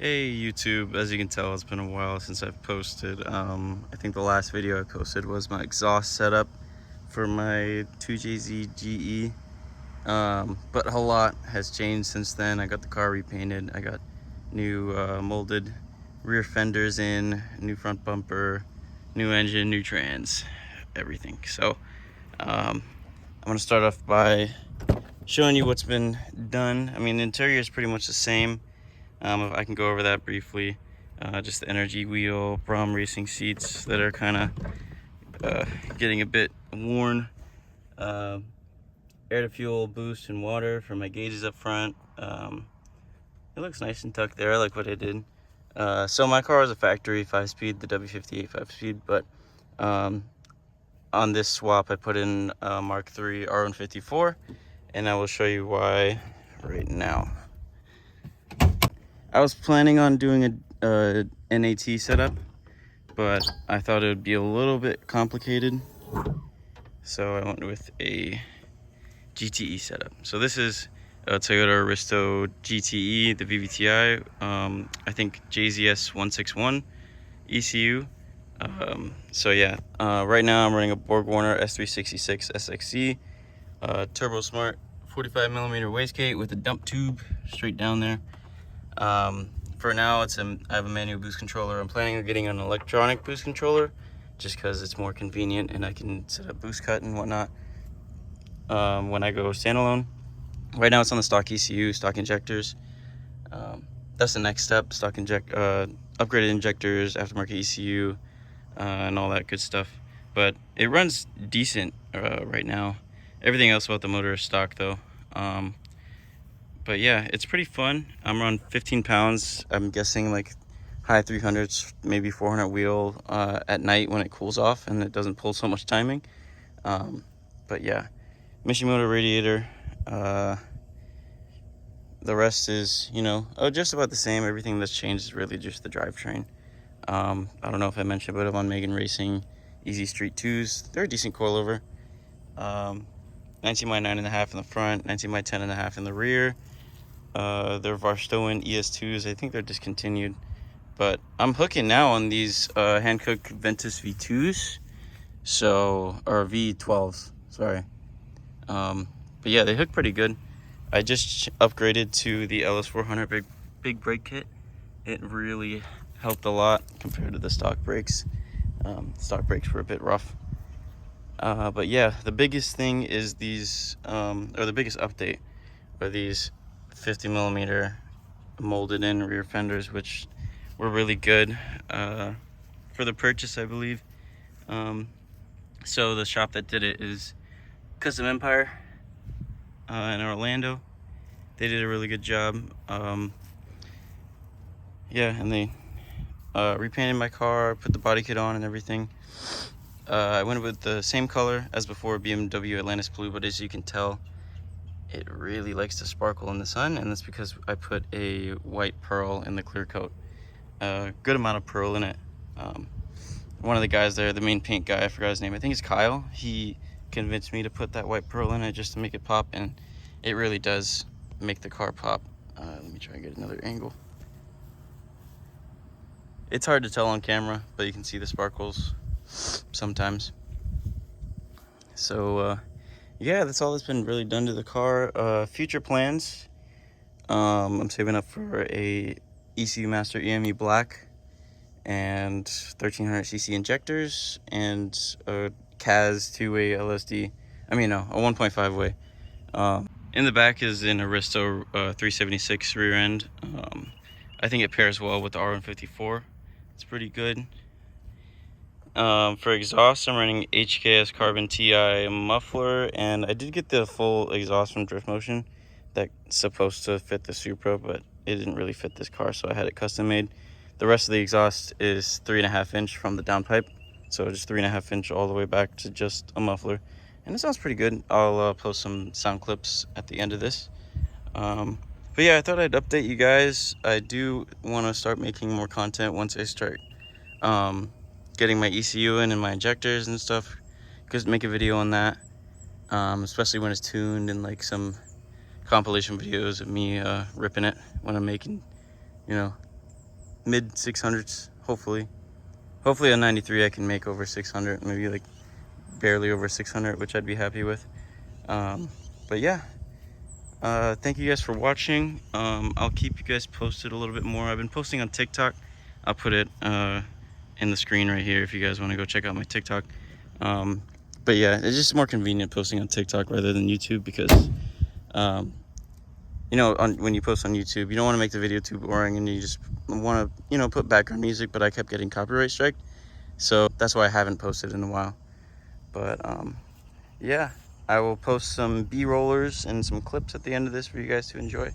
Hey YouTube, as you can tell it's been a while since I've posted. I think the last video I posted was my exhaust setup for my 2JZ GTE. But a lot has changed since then. I got the car repainted, I got new molded rear fenders in, new front bumper, new engine, new trans, everything. So I'm gonna start off by showing you what's been done. I mean, the interior is pretty much the same. If I can go over that briefly. Just the energy wheel, Brom racing seats that are kind of getting a bit worn. Air to fuel boost and water for my gauges up front. It looks nice and tucked there. I like what I did. So my car is a factory 5-speed, the W58 5-speed, but on this swap I put in Mk3 R154, and I will show you why right now. I was planning on doing a NAT setup, but I thought it would be a little bit complicated, so I went with a GTE setup. So this is a Toyota Aristo GTE, the VVTI, I think JZS161 ECU. So yeah, right now I'm running a Borg S366 SXC, Turbosmart 45mm wastegate with a dump tube straight down there. For now, I have a manual boost controller. I'm planning on getting an electronic boost controller just because it's more convenient and I can set up boost cut and whatnot when I go standalone. Right now it's on the stock ECU, stock injectors. That's the next step, upgraded injectors, aftermarket ECU, and all that good stuff. But it runs decent right now. Everything else about the motor is stock though. But yeah, it's pretty fun. I'm around 15 pounds. I'm guessing like high 300s, maybe 400 wheel at night when it cools off and it doesn't pull so much timing. But yeah, Mishimoto radiator. The rest is, just about the same. Everything that's changed is really just the drivetrain. I don't know if I mentioned, but I'm on Megan Racing Easy Street 2s. They're a decent coilover. 19 by 9.5 in the front, 19 by 10.5 in the rear. They're Varstoen ES2s. I think they're discontinued, but I'm hooking now on these Hankook Ventus V2s, or V12s, sorry. But yeah, they hook pretty good. I just upgraded to the LS400 big brake kit. It really helped a lot compared to the stock brakes. Stock brakes were a bit rough. But yeah, the biggest thing is these, or the biggest update are these 50mm molded in rear fenders, which were really good for the purchase, I believe. So the shop that did it is Custom Empire in Orlando. They did a really good job. Yeah, and they repainted my car, put the body kit on and everything. I went with the same color as before, BMW Atlantis blue, but as you can tell, it really likes to sparkle in the sun, and that's because I put a white pearl in the clear coat. Good amount of pearl in it. One of the guys there, the main paint guy, I forgot his name, I think it's Kyle, he convinced me to put that white pearl in it just to make it pop, and it really does make the car pop. Let me try and get another angle. It's hard to tell on camera, but you can see the sparkles sometimes. So yeah, that's all that's been really done to the car. Future plans, I'm saving up for a ECU Master EME Black and 1300cc injectors and a CAS 2-way LSD, a 1.5 way. In the back is an Aristo 376 rear end. I think it pairs well with the R154. It's pretty good. For exhaust, I'm running HKS Carbon Ti muffler, and I did get the full exhaust from Driftmotion that's supposed to fit the Supra, but it didn't really fit this car, so I had it custom made. The rest of the exhaust is 3.5 inch from the downpipe, so just 3.5 inch all the way back to just a muffler, and it sounds pretty good. I'll post some sound clips at the end of this. But yeah, I thought I'd update you guys. I do want to start making more content once I start getting my ECU in and my injectors and stuff. Just make a video on that, especially when it's tuned, and like some compilation videos of me ripping it when I'm making, mid 600s, hopefully. Hopefully on 93 I can make over 600, maybe like barely over 600, which I'd be happy with. But yeah, thank you guys for watching. I'll keep you guys posted a little bit more. I've been posting on TikTok. I'll put it in the screen right here if you guys want to go check out my TikTok. But yeah, it's just more convenient posting on TikTok rather than YouTube because you know, when you post on YouTube, you don't want to make the video too boring, and you just want to, you know, put background music, but I kept getting copyright striked, so that's why I haven't posted in a while. But yeah, I will post some B-rollers and some clips at the end of this for you guys to enjoy.